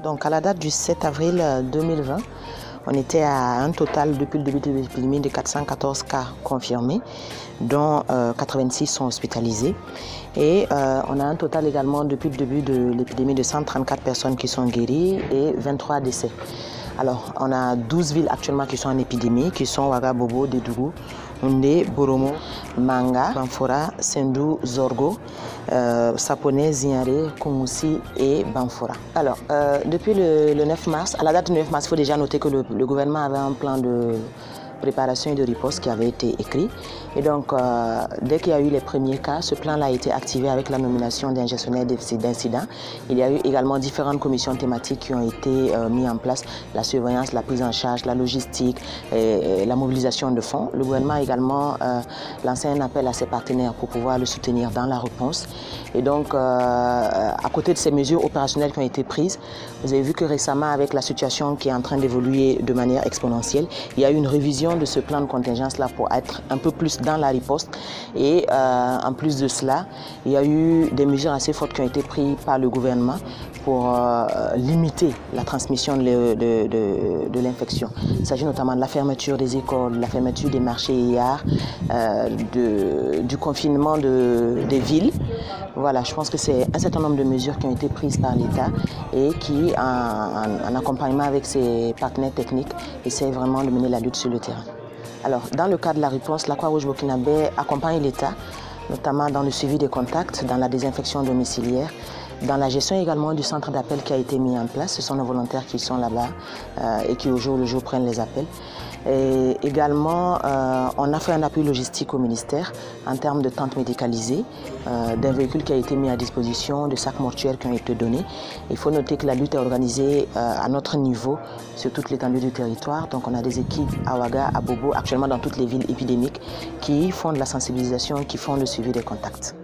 Donc à la date du 7 avril 2020, on était à un total depuis le début de l'épidémie de 414 cas confirmés, dont 86 sont hospitalisés. Et on a un total également depuis le début de l'épidémie de 134 personnes qui sont guéries et 23 décès. Alors, on a 12 villes actuellement qui sont en épidémie, qui sont Ouaga, Bobo, Dédougou, Houndé, Boromo, Manga, Banfora, Sendou, Zorgo, Sapone, Zignaré, Koumoussi et Banfora. Alors, depuis le 9 mars, à la date du 9 mars, il faut déjà noter que le gouvernement avait un plan de préparation et de riposte qui avait été écrit. Et donc, dès qu'il y a eu les premiers cas, ce plan-là a été activé avec la nomination d'un gestionnaire d'incidents. Il y a eu également différentes commissions thématiques qui ont été mises en place, la surveillance, la prise en charge, la logistique, et la mobilisation de fonds. Le gouvernement a également lancé un appel à ses partenaires pour pouvoir le soutenir dans la réponse. Et donc, à côté de ces mesures opérationnelles qui ont été prises, vous avez vu que récemment, avec la situation qui est en train d'évoluer de manière exponentielle, il y a eu une révision de ce plan de contingence-là pour être un peu plus dans la riposte. Et en plus de cela, il y a eu des mesures assez fortes qui ont été prises par le gouvernement pour limiter la transmission de l'infection. Il s'agit notamment de la fermeture des écoles, la fermeture des marchés hier, du confinement des villes. Voilà, je pense que c'est un certain nombre de mesures qui ont été prises par l'État et qui, en accompagnement avec ses partenaires techniques, essaient vraiment de mener la lutte sur le terrain. Alors, dans le cadre de la réponse, la Croix-Rouge burkinabé accompagne l'État, notamment dans le suivi des contacts, dans la désinfection domiciliaire, dans la gestion également du centre d'appel qui a été mis en place. Ce sont nos volontaires qui sont là-bas et qui au jour le jour prennent les appels. Et également, on a fait un appui logistique au ministère en termes de tentes médicalisées, d'un véhicule qui a été mis à disposition, de sacs mortuaires qui ont été donnés. Il faut noter que la lutte est organisée à notre niveau sur toute l'étendue du territoire. Donc on a des équipes à Ouaga, à Bobo, actuellement dans toutes les villes épidémiques qui font de la sensibilisation, qui font le suivi des contacts.